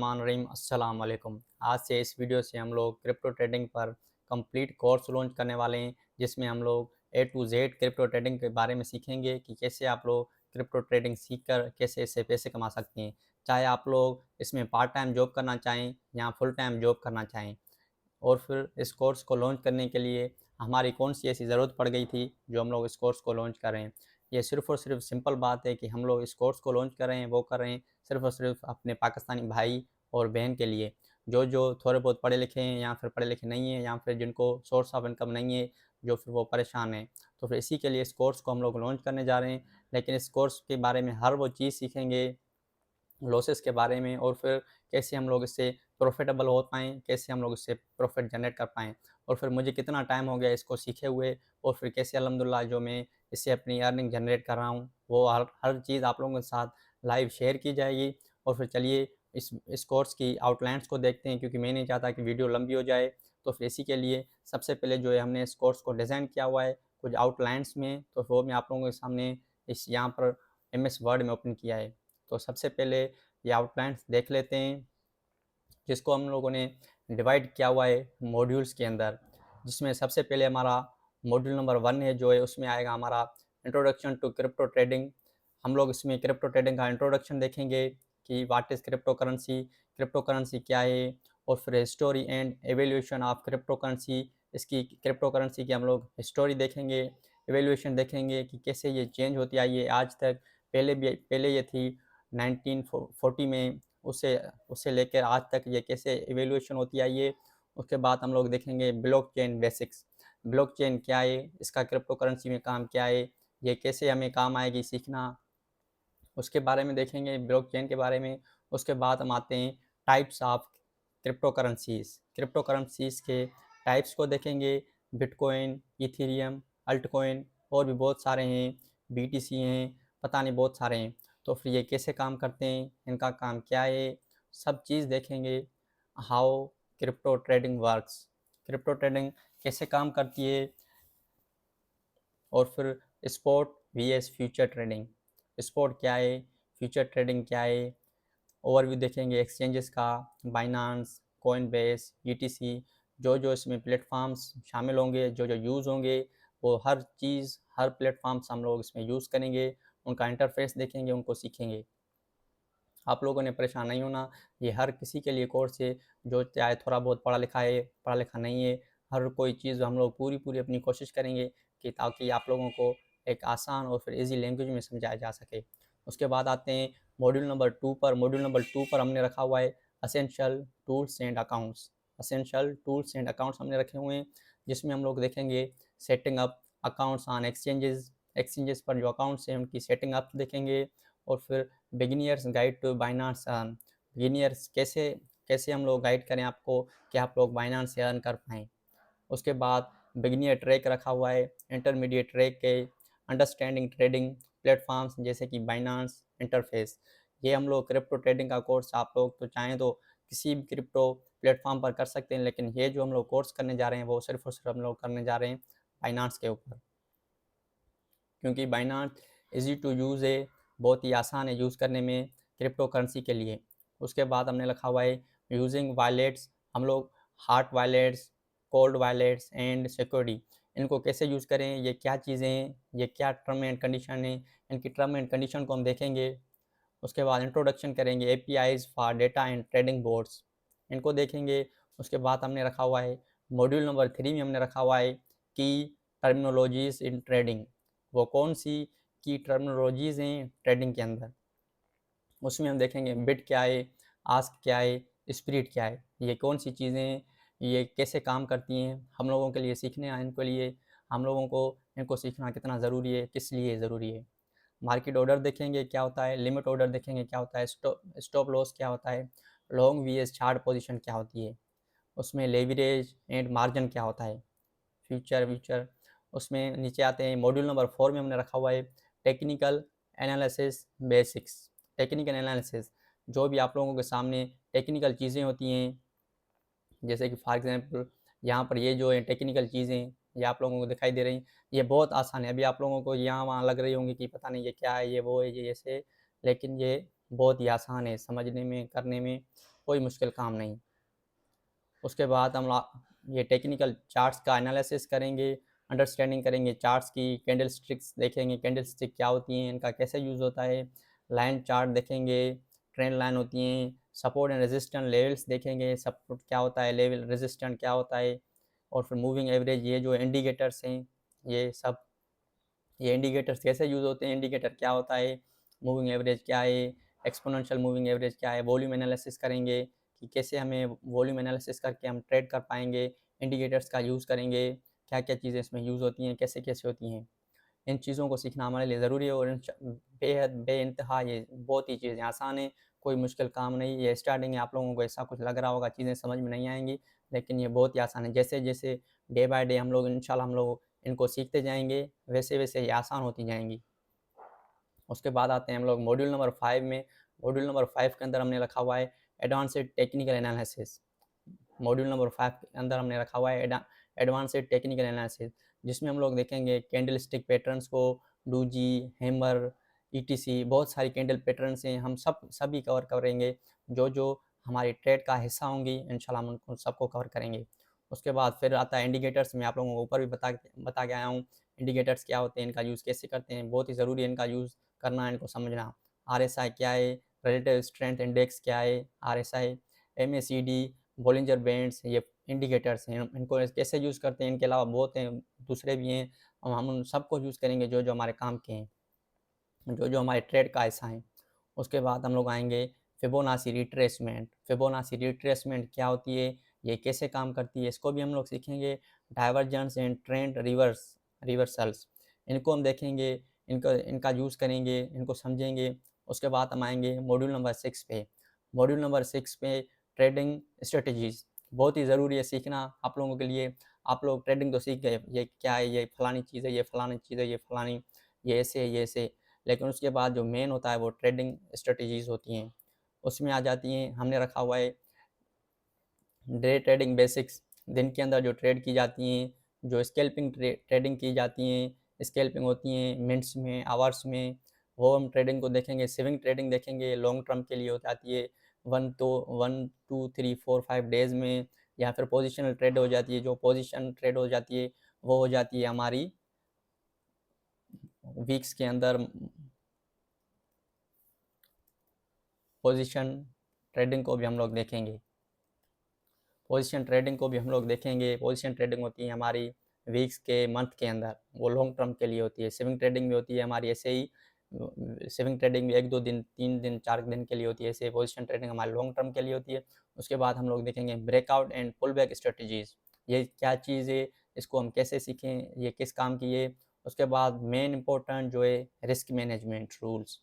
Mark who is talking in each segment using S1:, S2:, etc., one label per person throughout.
S1: रहीम अस्सलाम वालेकुम। आज से इस वीडियो से हम लोग क्रिप्टो ट्रेडिंग पर कंप्लीट कोर्स लॉन्च करने वाले हैं, जिसमें हम लोग ए टू जेड क्रिप्टो ट्रेडिंग के बारे में सीखेंगे कि कैसे आप लोग क्रिप्टो ट्रेडिंग सीख कर कैसे इससे पैसे कमा सकते हैं। चाहे आप लोग इसमें पार्ट टाइम जॉब करना चाहें या फुल टाइम जॉब करना चाहें। और फिर इस कोर्स को लॉन्च करने के लिए हमारी कौन सी ऐसी ज़रूरत पड़ गई थी जो हम लोग इस कोर्स को लॉन्च कर रहे हैं। ये सिर्फ़ और सिर्फ सिंपल बात है कि हम लोग इस कोर्स को लॉन्च कर रहे हैं, वो कर रहे हैं सिर्फ़ और सिर्फ अपने पाकिस्तानी भाई और बहन के लिए, जो थोड़े बहुत पढ़े लिखे हैं या फिर पढ़े लिखे नहीं हैं या फिर जिनको सोर्स ऑफ इनकम नहीं है, जो फिर वो परेशान हैं। तो फिर इसी के लिए इस कोर्स को हम लोग लॉन्च करने जा रहे हैं। लेकिन इस कोर्स के बारे में हर वो चीज़ सीखेंगे, लॉसेस के बारे में, और फिर कैसे हम लोग इससे प्रॉफिटेबल हो पाएँ, कैसे हम लोग इससे प्रॉफिट जनरेट कर पाएँ। और फिर मुझे कितना टाइम हो गया इसको सीखे हुए, और फिर कैसे अल्हम्दुलिल्लाह जो मैं इससे अपनी अर्निंग जनरेट कर रहा हूँ, वो हर चीज़ आप लोगों के साथ लाइव शेयर की जाएगी। और फिर चलिए इस कोर्स की आउटलाइन्स को देखते हैं, क्योंकि मैं नहीं चाहता कि वीडियो लंबी हो जाए। तो फिर इसी के लिए सबसे पहले जो है हमने इस कोर्स को डिज़ाइन किया हुआ है कुछ आउटलाइन्स में, तो वो मैं आप लोगों के सामने इस यहाँ पर एमएस वर्ड में ओपन किया है। तो सबसे पहले ये आउटलाइन्स देख लेते हैं, जिसको हम लोगों ने डिवाइड किया हुआ है मॉड्यूल्स के अंदर। जिसमें सबसे पहले हमारा मॉड्यूल नंबर 1 है, जो है उसमें आएगा हमारा इंट्रोडक्शन टू क्रिप्टो ट्रेडिंग। हम लोग इसमें क्रिप्टो ट्रेडिंग का इंट्रोडक्शन देखेंगे कि व्हाट इज़ क्रिप्टो करेंसी क्या है, और फिर history and evaluation of crypto currency. इसकी क्रिप्टो करेंसी की हम लोग हिस्टोरी देखेंगे, एवेल्यूशन देखेंगे कि कैसे ये चेंज होती आई है आज तक। पहले ये थी 1940 में, उससे उससे लेकर आज तक ये कैसे इवोल्यूशन होती आई है। उसके बाद हम लोग देखेंगे ब्लॉकचेन बेसिक्स। ब्लॉकचेन क्या है, इसका क्रिप्टो करेंसी में काम क्या है, ये कैसे हमें काम आएगी सीखना, उसके बारे में देखेंगे, ब्लॉकचेन के बारे में। उसके बाद हम आते हैं टाइप्स ऑफ क्रिप्टो करेंसीज़ के टाइप्स को देखेंगे। बिटकॉइन, इथेरियम, अल्टकॉइन, और भी बहुत सारे हैं, बीटीसी हैं, पता नहीं बहुत सारे हैं। तो फिर ये कैसे काम करते हैं, इनका काम क्या है, सब चीज़ देखेंगे। How crypto trading works, crypto trading कैसे काम करती है। और फिर spot vs future trading, spot क्या है, फ्यूचर ट्रेडिंग क्या है। ओवरव्यू देखेंगे एक्सचेंजेस का, बाइनांस, कोइनबेस, ईटीसी, जो इसमें प्लेटफॉर्म्स शामिल होंगे, जो यूज़ होंगे, वो हर चीज़ हर प्लेटफॉर्म्स हम लोग इसमें यूज़ करेंगे। उनका इंटरफेस देखेंगे, उनको सीखेंगे। आप लोगों ने परेशान नहीं होना, ये हर किसी के लिए कोर्स है, जो चाहे थोड़ा बहुत पढ़ा लिखा है, पढ़ा लिखा नहीं है। हर कोई चीज़ हम लोग पूरी अपनी कोशिश करेंगे कि ताकि आप लोगों को एक आसान और फिर ईजी लैंग्वेज में समझाया जा सके। उसके बाद आते हैं मॉड्यूल नंबर 2 पर। मॉड्यूल नंबर 2 पर हमने रखा हुआ है essential tools and accounts. Essential tools and accounts हमने रखे हुए हैं, जिसमें हम लोग देखेंगे setting up accounts on exchanges पर जो अकाउंट्स हैं उनकी सेटिंग अप देखेंगे। और फिर बिगिनियर्स गाइड टू बाइनांस अर्न, बिगिनियर्स कैसे कैसे हम लोग गाइड करें आपको कि आप लोग बाइनांस से अर्न कर पाएँ। उसके बाद बिगिनियर ट्रैक रखा हुआ है, इंटरमीडिएट ट्रैक के अंडरस्टैंडिंग ट्रेडिंग प्लेटफॉर्म्स जैसे कि बाइनांस इंटरफेस। ये हम लोग क्रिप्टो ट्रेडिंग का कोर्स आप लोग तो चाहें तो किसी भी क्रिप्टो प्लेटफॉर्म पर कर सकते हैं, लेकिन ये जो हम लोग कोर्स करने जा रहे हैं वो सिर्फ और सिर्फ हम लोग करने जा रहे हैं बाइनांस के ऊपर, क्योंकि बाइनांस इजी टू यूज़ है, बहुत ही आसान है यूज़ करने में क्रिप्टो करेंसी के लिए। उसके बाद हमने लिखा हुआ है यूजिंग वॉलेट्स। हम लोग heart wallets, cold wallets and security, इनको कैसे यूज़ करें, ये क्या चीज़ें हैं, ये क्या टर्म एंड कंडीशन है, इनकी टर्म एंड कंडीशन को हम देखेंगे। उसके बाद इंट्रोडक्शन करेंगे APIs for data and trading boards, इनको देखेंगे। उसके बाद हमने रखा हुआ है मॉड्यूल नंबर 3 में हमने रखा हुआ है की टर्मिनोलॉजीज इन ट्रेडिंग। वो कौन सी की टर्मिनोलॉजीज़ हैं ट्रेडिंग के अंदर, उसमें हम देखेंगे बिट क्या है, आस्क क्या है, स्पिरिट क्या है, ये कौन सी चीज़ें हैं, ये कैसे काम करती हैं, हम लोगों के लिए सीखने हैं, इनके लिए हम लोगों को इनको सीखना कितना ज़रूरी है, किस लिए ज़रूरी है। मार्केट ऑर्डर देखेंगे क्या होता है, लिमिट ऑर्डर देखेंगे क्या होता है, स्टॉप लॉस क्या होता है, लॉन्ग वीएस चार्ट पोजीशन क्या होती है, उसमें लेवरेज एंड मार्जिन क्या होता है, फ्यूचर व्यूचर। उसमें नीचे आते हैं मॉड्यूल नंबर 4 में हमने रखा हुआ है technical analysis basics. Technical analysis, जो भी आप लोगों के सामने टेक्निकल चीज़ें होती हैं, जैसे कि फॉर एग्जांपल यहाँ पर ये जो है टेक्निकल चीज़ें ये आप लोगों को दिखाई दे रही हैं, ये बहुत आसान है। अभी आप लोगों को यहाँ वहाँ लग रही होंगी कि पता नहीं ये क्या है, ये वो है, ये ऐसे, लेकिन ये बहुत ही आसान है समझने में, करने में। कोई मुश्किल काम नहीं। उसके बाद हम ये टेक्निकल चार्ट्स का एनालिसिस करेंगे, अंडरस्टैंडिंग करेंगे चार्ट्स की, कैंडल स्टिक्स देखेंगे, कैंडल स्टिक क्या होती हैं, इनका कैसे यूज़ होता है, लाइन चार्ट देखेंगे, ट्रेंड लाइन होती हैं, सपोर्ट एंड रेजिस्टेंस लेवल्स देखेंगे, सपोर्ट क्या होता है, लेवल रेजिस्टेंट क्या होता है, और फिर मूविंग एवरेज, ये जो इंडिकेटर्स हैं ये सब, ये इंडिकेटर्स कैसे यूज़ होते हैं, इंडिकेटर क्या होता है, मूविंग एवरेज क्या है, एक्सपोनेंशियल मूविंग एवरेज क्या है, वॉल्यूम एनालिसिस करेंगे कि कैसे हमें वॉल्यूम एनालिसिस करके हम ट्रेड कर पाएंगे, इंडिकेटर्स का यूज़ करेंगे, क्या क्या चीज़ें इसमें यूज़ होती हैं, कैसे कैसे होती हैं। इन चीज़ों को सीखना हमारे लिए ज़रूरी है, और बेहद बेइंतहा ये बहुत ही चीज़ें आसान है, कोई मुश्किल काम नहीं। ये स्टार्टिंग है, आप लोगों को ऐसा कुछ लग रहा होगा, चीज़ें समझ में नहीं आएंगी, लेकिन ये बहुत ही आसान है। जैसे जैसे डे बाय डे हम लोग इंशाल्लाह हम लोग इनको सीखते जाएंगे, वैसे वैसे ये आसान होती जाएंगी। उसके बाद आते हैं हम लोग मॉड्यूल नंबर 5 में। मॉड्यूल नंबर 5 के अंदर हमने रखा हुआ है advanced technical analysis. Module number 5 के अंदर हमने रखा हुआ है एडवांस्ड टेक्निकल एनालिसिस, जिसमें हम लोग देखेंगे कैंडल स्टिक पैटर्न्स को, डूजी, हैमर, ईटीसी, बहुत सारी कैंडल पैटर्न्स हैं, हम सभी कवर करेंगे। जो जो हमारी ट्रेड का हिस्सा होंगी इंशाल्लाह हम उनको सबको कवर करेंगे। उसके बाद फिर आता है इंडिकेटर्स। मैं आप लोगों को ऊपर भी बता के आया हूँ इंडिकेटर्स क्या होते हैं, इनका यूज़ कैसे करते हैं, बहुत ही ज़रूरी है इनका यूज़ करना, इनको समझना। आरएसआई क्या है, रिलेटिव स्ट्रेंथ इंडेक्स क्या है, आरएसआई, एमएसीडी, बॉलिंजर बैंड्स, ये इंडिकेटर्स हैं, इनको कैसे यूज़ करते हैं। इनके अलावा बहुत हैं, दूसरे भी हैं, और हम उन सबको यूज़ करेंगे जो जो हमारे काम के हैं, जो जो हमारे ट्रेड का हिस्सा हैं। उसके बाद हम लोग आएंगे फिबोनाची रिट्रेसमेंट। फिबोनाची रिट्रेसमेंट क्या होती है, ये कैसे काम करती है, इसको भी हम लोग सीखेंगे। डाइवर्जेंस एंड ट्रेंड रिवर्सल्स, इनको हम देखेंगे, इनका यूज़ करेंगे, इनको समझेंगे। उसके बाद हम आएंगे मॉड्यूल नंबर 6 पे। मॉड्यूल नंबर 6 पे ट्रेडिंग स्ट्रेटजीज, बहुत ही ज़रूरी है सीखना आप लोगों के लिए। आप लोग ट्रेडिंग तो सीख गए, ये क्या है, ये फलानी चीज़ है, ये फलानी चीज़ है, ये फलानी, ये ऐसे है, ये ऐसे, लेकिन उसके बाद जो मेन होता है वो ट्रेडिंग स्ट्रेटजीज़ होती हैं, उसमें आ जाती हैं। हमने रखा हुआ है डे ट्रेडिंग बेसिक्स, दिन के अंदर जो ट्रेड की जाती हैं, जो स्कैल्पिंग ट्रेडिंग की जाती हैं, स्कैल्पिंग होती हैं मिनट्स में, आवर्स में, वो हम ट्रेडिंग को देखेंगे। स्विंग ट्रेडिंग देखेंगे, लॉन्ग टर्म के लिए हो जाती है, 1 2 3 4 5 डेज़ में, या फिर पोजिशनल ट्रेड हो जाती है। जो पोजिशन ट्रेड हो जाती है वो हो जाती है हमारी वीक्स के अंदर। पोजीशन ट्रेडिंग को भी हम लोग देखेंगे, पोजीशन ट्रेडिंग को भी हम लोग देखेंगे। पोजीशन ट्रेडिंग होती है हमारी वीक्स के, मंथ के अंदर, वो लॉन्ग टर्म के लिए होती है। स्विंग ट्रेडिंग भी होती है हमारी ऐसे ही, स्विंग ट्रेडिंग भी 1 2 दिन, 3 दिन, 4 दिन के लिए होती है, ऐसे पोजीशन ट्रेडिंग हमारी लॉन्ग टर्म के लिए होती है। उसके बाद हम लोग देखेंगे breakout and pull back strategies, ये क्या चीज़ है, इसको हम कैसे सीखें, ये किस काम की है। उसके बाद मेन इंपॉर्टेंट जो है रिस्क मैनेजमेंट रूल्स,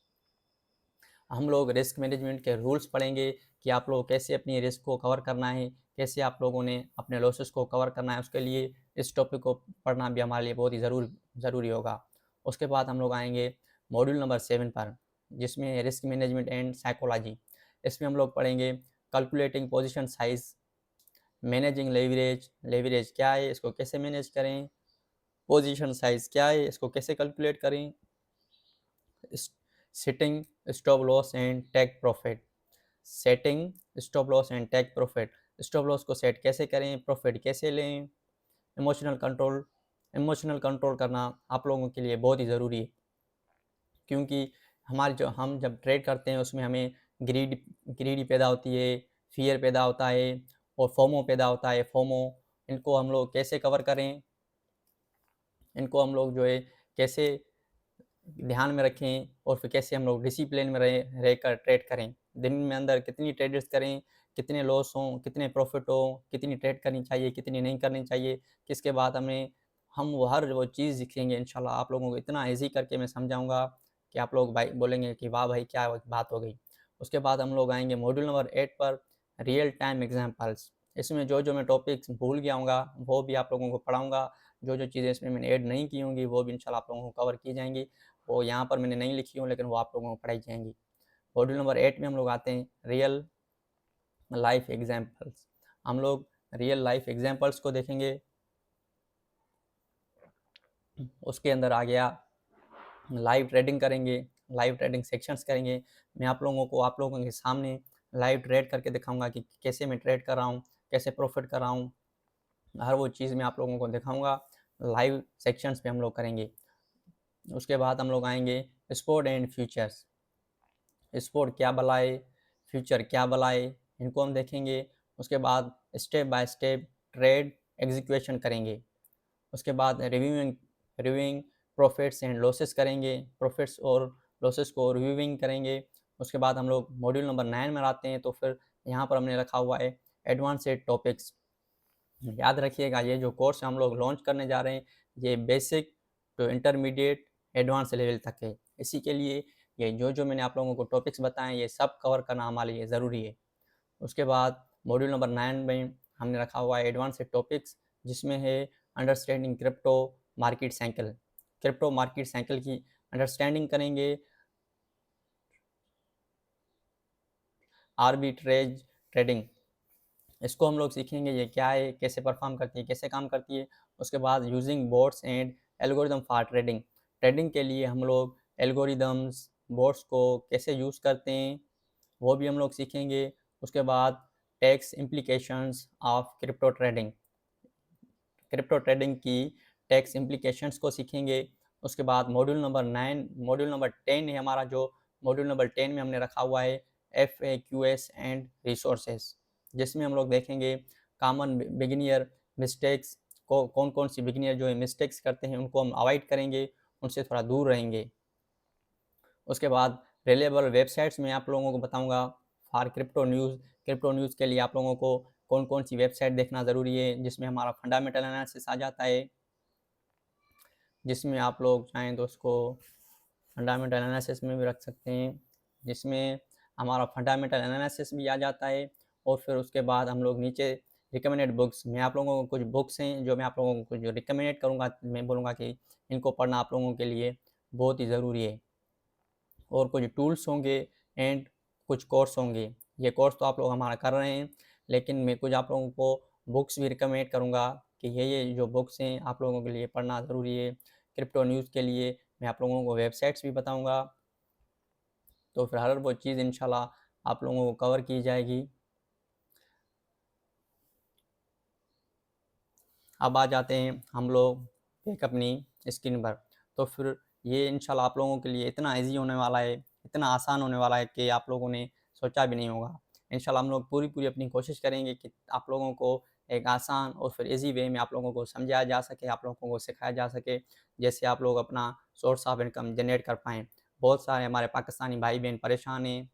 S1: हम लोग रिस्क मैनेजमेंट के रूल्स पढ़ेंगे कि आप लोग कैसे अपनी रिस्क को कवर करना है, कैसे आप लोगों ने अपने लॉसेस को कवर करना है। उसके लिए इस टॉपिक को पढ़ना भी हमारे लिए बहुत ही ज़रूरी होगा। उसके बाद हम लोग आएंगे मॉड्यूल नंबर 7 पर, जिसमें रिस्क मैनेजमेंट एंड साइकोलॉजी। इसमें हम लोग पढ़ेंगे calculating position size, managing leverage, leverage क्या है, इसको कैसे मैनेज करें, पोजीशन साइज क्या है, इसको कैसे कैलकुलेट करें, setting stop loss and take profit, setting stop loss and take profit, stop loss को सेट कैसे करें, प्रॉफिट कैसे लें। इमोशनल कंट्रोल, इमोशनल कंट्रोल करना आप लोगों के लिए बहुत ही ज़रूरी है, क्योंकि हमारे जो हम जब ट्रेड करते हैं उसमें हमें ग्रीडी पैदा होती है, फियर पैदा होता है, और फोमो पैदा होता है, फोमो। इनको हम लोग कैसे कवर करें, इनको हम लोग जो है कैसे ध्यान में रखें, और फिर कैसे हम लोग डिसिप्लिन में रहकर ट्रेड करें। दिन में अंदर कितनी ट्रेड्स करें, कितने लॉस हों, कितने प्रॉफिट हो, कितनी ट्रेड करनी चाहिए, कितनी नहीं करनी चाहिए, किसके बाद हम वो हर वो चीज़ सीखेंगे इंशाल्लाह। आप लोगों को इतना ईजी करके मैं समझाऊंगा कि आप लोग भाई बोलेंगे कि वाह भाई क्या बात हो गई। उसके बाद हम लोग आएंगे मॉड्यूल नंबर 8 पर, रियल टाइम एग्जाम्पल्स। इसमें जो जो मैं टॉपिक्स भूल गया हूँगा वो भी आप लोगों को पढ़ाऊँगा, जो जो चीज़ें इसमें मैंने ऐड नहीं की होंगी वो भी इंशाल्लाह आप लोगों को कवर की जाएंगी। वो यहाँ पर मैंने नहीं लिखी हूँ, लेकिन वो आप लोगों को पढ़ाई जाएंगी। मॉड्यूल नंबर 8 में हम लोग आते हैं रियल लाइफ एग्जाम्पल्स। हम लोग रियल लाइफ एग्जाम्पल्स को देखेंगे। उसके अंदर आ गया लाइव ट्रेडिंग करेंगे, लाइव ट्रेडिंग सेक्शंस करेंगे। मैं आप लोगों के सामने लाइव ट्रेड करके दिखाऊंगा कि कैसे मैं ट्रेड कर रहा हूँ, कैसे प्रॉफिट कर रहा हूँ। हर वो चीज़ मैं आप लोगों को दिखाऊंगा, लाइव सेक्शंस पे हम लोग करेंगे। उसके बाद हम लोग आएंगे स्पोर्ट एंड फ्यूचर्स। स्पोर्ट क्या भलाए, फ्यूचर क्या भलाए, इनको हम देखेंगे। उसके बाद step by step trade execution करेंगे। उसके बाद रिव्यूइंग प्रॉफिट्स एंड लॉसेस करेंगे, प्रॉफिट्स और लॉसेस को रिव्यूइंग करेंगे। उसके बाद हम लोग मॉड्यूल नंबर 9 में आते हैं। तो फिर यहाँ पर हमने रखा हुआ है एडवांस्ड टॉपिक्स। याद रखिएगा, ये जो कोर्स हम लोग लॉन्च करने जा रहे हैं, ये basic to intermediate advance level तक है। इसी के लिए ये जो मैंने आप लोगों को टॉपिक्स बताए, ये सब कवर करना हमारे लिए ज़रूरी है। उसके बाद मॉड्यूल नंबर 9 में हमने रखा हुआ है एडवांस टॉपिक्स, जिसमें है understanding crypto market cycle. Crypto market cycle की अंडरस्टैंडिंग करेंगे। आर्बिट्रेज ट्रेडिंग, इसको हम लोग सीखेंगे, ये क्या है, कैसे परफॉर्म करती है, कैसे काम करती है। उसके बाद using boats and algorithm for trading, trading के लिए हम लोग एल्गोरिदम्स बोट्स को कैसे यूज़ करते हैं, वो भी हम लोग सीखेंगे। उसके बाद tax implications of crypto trading, crypto trading की टैक्स इम्प्लीकेशंस को सीखेंगे। उसके बाद मॉड्यूल नंबर 10 है हमारा, जो मॉड्यूल नंबर 10 में हमने रखा हुआ है FAQs एंड रिसोर्सेज, जिसमें हम लोग देखेंगे कॉमन बिगिनियर मिस्टेक्स को, कौन कौन सी बिगिनियर जो है मिस्टेक्स करते हैं उनको हम अवॉइड करेंगे, उनसे थोड़ा दूर रहेंगे। उसके बाद रिलेबल वेबसाइट्स में आप लोगों को बताऊंगा फॉर क्रिप्टो न्यूज़ के लिए आप लोगों को कौन कौन सी वेबसाइट देखना ज़रूरी है, जिसमें हमारा फंडामेंटल एनालिसिस आ जाता है, जिसमें आप लोग चाहें तो उसको फंडामेंटल एनालिसिस में भी रख सकते हैं, जिसमें हमारा फंडामेंटल एनालिसिस भी आ जाता है। और फिर उसके बाद हम लोग नीचे रिकमेंडेड बुक्स, मैं आप लोगों को कुछ बुक्स हैं जो मैं आप लोगों को जो रिकमेंडेड करूँगा, मैं बोलूँगा कि इनको पढ़ना आप लोगों के लिए बहुत ही ज़रूरी है। और कुछ टूल्स होंगे एंड कुछ कोर्स होंगे। ये कोर्स तो आप लोग हमारा कर रहे हैं, लेकिन मैं कुछ आप लोगों को बुक्स भी रिकमेंड करूँगा कि ये जो बुक्स हैं आप लोगों के लिए पढ़ना ज़रूरी है। क्रिप्टो न्यूज़ के लिए मैं आप लोगों को वेबसाइट्स भी बताऊँगा। तो फिर हर वो चीज़ इंशाल्लाह आप लोगों को कवर की जाएगी। अब आ जाते हैं हम लोग एक अपनी स्क्रीन पर। तो फिर ये इंशाल्लाह आप लोगों के लिए इतना ईजी होने वाला है, इतना आसान होने वाला है कि आप लोगों ने सोचा भी नहीं होगा। इंशाल्लाह हम लोग पूरी पूरी अपनी कोशिश करेंगे कि आप लोगों को एक आसान और फिर ईजी वे में आप लोगों को समझाया जा सके, आप लोगों को सिखाया जा सके, जैसे आप लोग अपना सोर्स ऑफ इनकम जनरेट कर पाएँ। बहुत सारे हमारे पाकिस्तानी भाई बहन परेशान हैं,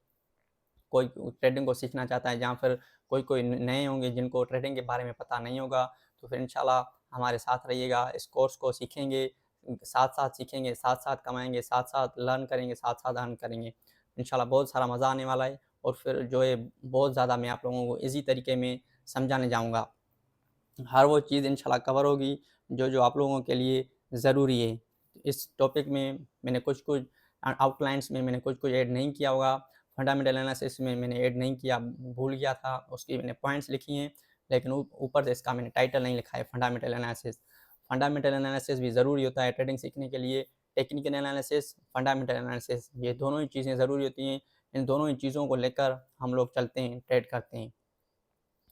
S1: कोई ट्रेडिंग को सीखना चाहता है, जहाँ फिर कोई नए होंगे जिनको ट्रेडिंग के बारे में पता नहीं होगा। तो फिर इंशाल्लाह हमारे साथ रहिएगा, इस कोर्स को सीखेंगे, साथ साथ सीखेंगे, साथ साथ कमाएंगे, साथ साथ लर्न करेंगे, साथ साथ अर्न करेंगे। इंशाल्लाह बहुत सारा मज़ा आने वाला है। और फिर जो है बहुत ज़्यादा मैं आप लोगों को ईजी तरीके में समझाने जाऊँगा। हर वो चीज़ इंशाल्लाह कवर होगी जो आप लोगों के लिए ज़रूरी है। इस टॉपिक में मैंने कुछ आउटलाइन्स में मैंने कुछ ऐड नहीं किया होगा, फंडामेंटल एनालिसिस में मैंने ऐड नहीं किया, भूल गया था, उसकी मैंने पॉइंट्स लिखी हैं, लेकिन ऊपर से इसका मैंने टाइटल नहीं लिखा है फंडामेंटल एनालिसिस। फंडामेंटल एनालिसिस भी ज़रूरी होता है ट्रेडिंग सीखने के लिए। टेक्निकल एनालिसिस, फंडामेंटल एनालिसिस, ये दोनों ही चीज़ें ज़रूरी होती हैं। इन दोनों ही चीज़ों को लेकर हम लोग चलते हैं, ट्रेड करते हैं।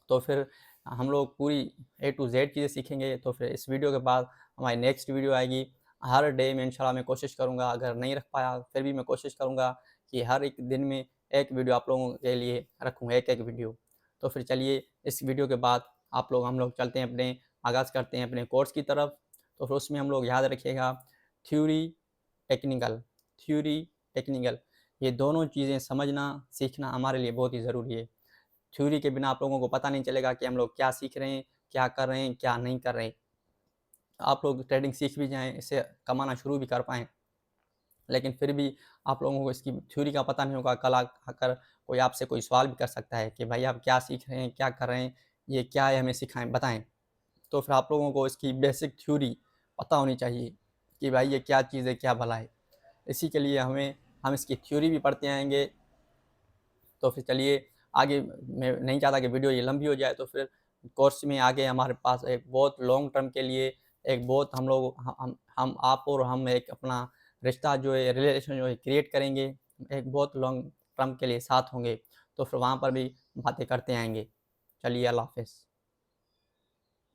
S1: तो फिर हम लोग पूरी A to Z चीज़ें सीखेंगे। तो फिर इस वीडियो के बाद हमारी नेक्स्ट वीडियो आएगी। हर डे में इंशाल्लाह मैं कोशिश करूँगा, अगर नहीं रख पाया फिर भी मैं कोशिश करूँगा कि हर एक दिन में एक वीडियो आप लोगों के लिए रखूँगा, एक एक वीडियो। तो फिर चलिए इस वीडियो के बाद हम लोग चलते हैं, अपने आगाज़ करते हैं अपने कोर्स की तरफ। तो फिर उसमें हम लोग याद रखिएगा थ्योरी टेक्निकल, थ्योरी टेक्निकल, ये दोनों चीज़ें समझना सीखना हमारे लिए बहुत ही ज़रूरी है। थ्योरी के बिना आप लोगों को पता नहीं चलेगा कि हम लोग क्या सीख रहे हैं, क्या कर रहे हैं, क्या नहीं कर रहे हैं। आप लोग ट्रेडिंग सीख भी जाएँ, इससे कमाना शुरू भी कर पाएँ, लेकिन फिर भी आप लोगों को इसकी थ्योरी का पता नहीं होगा। कल आकर कोई आपसे कोई सवाल भी कर सकता है कि भाई आप क्या सीख रहे हैं, क्या कर रहे हैं, ये क्या है, हमें सिखाएँ, बताएँ। तो फिर आप लोगों को इसकी बेसिक थ्योरी पता होनी चाहिए कि भाई ये क्या चीज़ है, क्या भला है। इसी के लिए हम इसकी थ्योरी भी पढ़ते आएँगे। तो फिर चलिए आगे, मैं नहीं चाहता कि वीडियो ये लंबी हो जाए। तो फिर कोर्स में आगे हमारे पास एक बहुत लॉन्ग टर्म के लिए एक बहुत हम लोग हम आप और हम एक अपना रिश्ता जो है, रिलेशन जो है क्रिएट करेंगे, एक बहुत लॉन्ग टर्म के लिए साथ होंगे। तो फिर वहाँ पर भी बातें करते आएंगे। चलिए, अल्लाह हाफ़िज़।